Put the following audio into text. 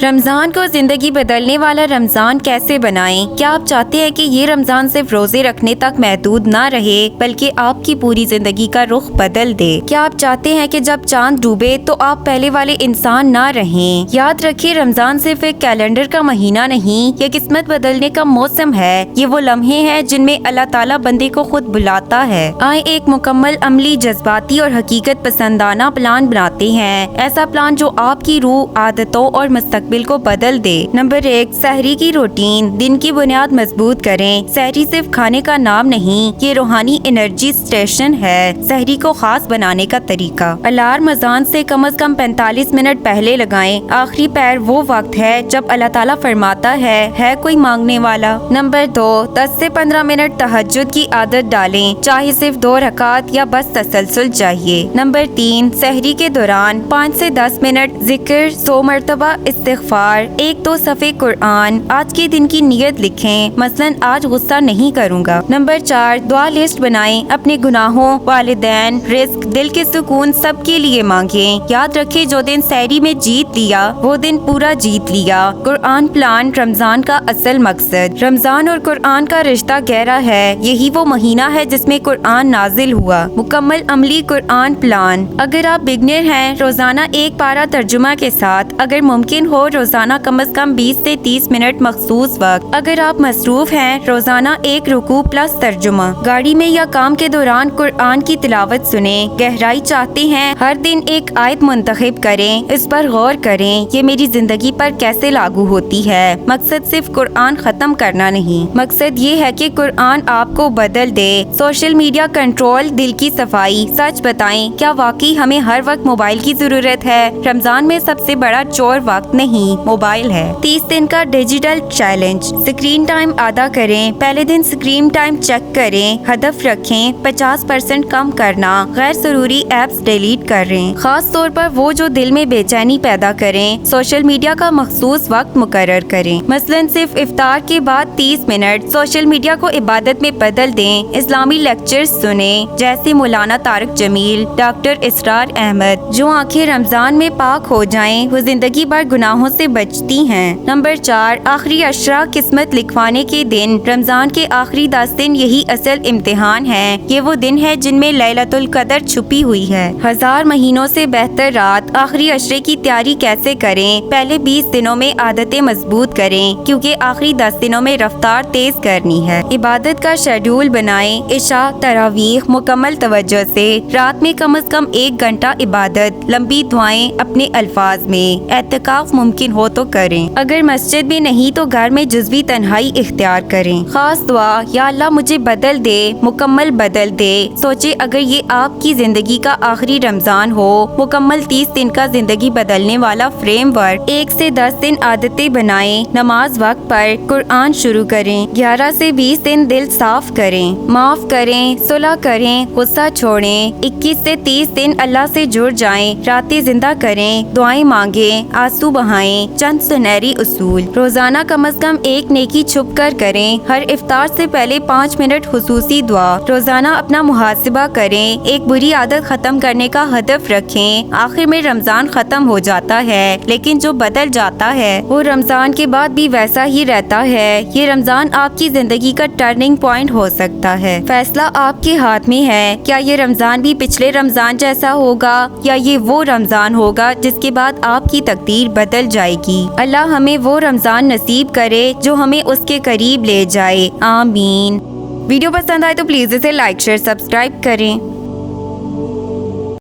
رمضان کو زندگی بدلنے والا رمضان کیسے بنائیں؟ کیا آپ چاہتے ہیں کہ یہ رمضان صرف روزے رکھنے تک محدود نہ رہے بلکہ آپ کی پوری زندگی کا رخ بدل دے؟ کیا آپ چاہتے ہیں کہ جب چاند ڈوبے تو آپ پہلے والے انسان نہ رہیں؟ یاد رکھیے، رمضان صرف ایک کیلنڈر کا مہینہ نہیں، یہ قسمت بدلنے کا موسم ہے۔ یہ وہ لمحے ہیں جن میں اللہ تعالیٰ بندے کو خود بلاتا ہے۔ آئیں ایک مکمل عملی، جذباتی اور حقیقت پسندانہ پلان بناتے ہیں، ایسا پلان جو آپ کی روح، عادتوں اور مستقبل کو بدل دے۔ نمبر 1، سحری کی روٹین۔ دن کی بنیاد مضبوط کریں۔ سحری صرف کھانے کا نام نہیں، یہ روحانی انرجی اسٹیشن ہے۔ سحری کو خاص بنانے کا طریقہ: الارم اذان سے کم از کم 45 منٹ پہلے لگائیں۔ آخری پہر وہ وقت ہے جب اللہ تعالیٰ فرماتا ہے کوئی مانگنے والا۔ نمبر 2، 10 سے 15 منٹ تہجد کی عادت ڈالیں، چاہے صرف 2 رکعت یا بس تسلسل چاہیے۔ نمبر 3، سحری کے دوران 5 سے 10 منٹ ذکر، 100 مرتبہ استغفار، 1-2 صفحے قرآن۔ آج کے دن کی نیت لکھیں، مثلاً آج غصہ نہیں کروں گا۔ نمبر 4، دعا لسٹ بنائیں، اپنے گناہوں، والدین، رزق، دل کے سکون سب کے لیے مانگیں۔ یاد رکھیں، جو دن سحری میں جیت لیا وہ دن پورا جیت لیا۔ قرآن پلان۔ رمضان کا اصل مقصد: رمضان اور قرآن کا رشتہ گہرا ہے۔ یہی وہ مہینہ ہے جس میں قرآن نازل ہوا۔ مکمل عملی قرآن پلان: اگر آپ بگنر ہیں، روزانہ 1 پارہ ترجمہ کے ساتھ، اگر ممکن ہو روزانہ کم از کم 20 سے 30 منٹ مخصوص وقت۔ اگر آپ مصروف ہیں، روزانہ 1 رکوع پلس ترجمہ۔ گاڑی میں یا کام کے دوران قرآن کی تلاوت سنیں۔ گہرائی چاہتے ہیں، ہر دن ایک آیت منتخب کریں، اس پر غور کریں، یہ میری زندگی پر کیسے لاگو ہوتی ہے۔ مقصد صرف قرآن ختم کرنا نہیں، مقصد یہ ہے کہ قرآن آپ کو بدل دے۔ سوشل میڈیا کنٹرول، دل کی صفائی۔ سچ بتائیں، کیا واقعی ہمیں ہر وقت موبائل کی ضرورت ہے؟ رمضان میں سب سے بڑا چور وقت نہیں، موبائل ہے۔ 30 دن کا ڈیجیٹل چیلنج: اسکرین ٹائم آدھا کریں۔ پہلے دن اسکرین ٹائم چیک کریں، ہدف رکھیں 50% کم کرنا، غیر ضروری ایپس ڈیلیٹ کریں، خاص طور پر وہ جو دل میں بے چینی پیدا کریں۔ سوشل میڈیا کا مخصوص وقت مقرر کریں، مثلاً صرف افطار کے بعد 30 منٹ۔ سوشل میڈیا کو عبادت میں بدل دیں، اسلامی لیکچرز سنیں، جیسے مولانا طارق جمیل، ڈاکٹر اسرار احمد۔ جو آنکھیں رمضان میں پاک ہو جائیں وہ زندگی بھر گناہوں سے بچتی ہیں۔ نمبر 4، آخری عشرہ، قسمت لکھوانے کے دن۔ رمضان کے آخری 10 دن یہی اصل امتحان ہے۔ یہ وہ دن ہے جن میں لیلۃ القدر چھپی ہوئی ہے، 1000 مہینوں سے بہتر رات۔ آخری عشرے کی تیاری کیسے کریں؟ پہلے 20 دنوں میں عادتیں مضبوط کریں، کیونکہ آخری 10 دنوں میں رفتار تیز کرنی ہے۔ عبادت کا شیڈول بنائیں، عشاء، تراویح، مکمل توجہ سے۔ رات میں کم از کم 1 گھنٹہ عبادت، لمبی دعائیں اپنے الفاظ میں۔ اعتکاف ممکن ہو تو کریں، اگر مسجد میں نہیں تو گھر میں جزوی تنہائی اختیار کریں۔ خاص دعا: یا اللہ مجھے بدل دے، مکمل بدل دے۔ سوچے اگر یہ آپ کی زندگی کا آخری رمضان ہو، مکمل 30 دن کا زندگی بدلنے والا فریم ورک۔ 1 سے 10 دن عادتیں بنائیں، نماز وقت پر، قرآن شروع کریں۔ 11 سے 20 دن دل صاف کریں، معاف کریں، صلح کریں، غصہ چھوڑیں۔ 21 سے 30 دن اللہ سے جڑ جائیں، راتیں زندہ کریں، دعائیں مانگیں، آنسو بہائیں۔ چند سنہری اصول: روزانہ کم از کم 1 نیکی چھپ کر کریں، ہر افطار سے پہلے 5 منٹ خصوصی دعا۔ روزانہ اپنا محاسبہ کریں، ایک بری عادت ختم کرنے کا ہدف رکھیں۔ آخر میں رمضان ختم ہو جاتا ہے، لیکن جو بدل جاتا ہے وہ رمضان کے بعد بھی ویسا ہی رہتا ہے۔ یہ رمضان آپ کی زندگی کا ٹرننگ پوائنٹ ہو سکتا ہے۔ فیصلہ آپ کے ہاتھ میں ہے، کیا یہ رمضان بھی پچھلے رمضان جیسا ہوگا یا یہ وہ رمضان ہوگا جس کے بعد آپ کی تقدیر بدل جائے گی؟ اللہ ہمیں وہ رمضان نصیب کرے جو ہمیں اس کے قریب لے جائے، آمین۔ ویڈیو پسند آئے تو پلیز اسے لائک، شیئر، سبسکرائب کریں۔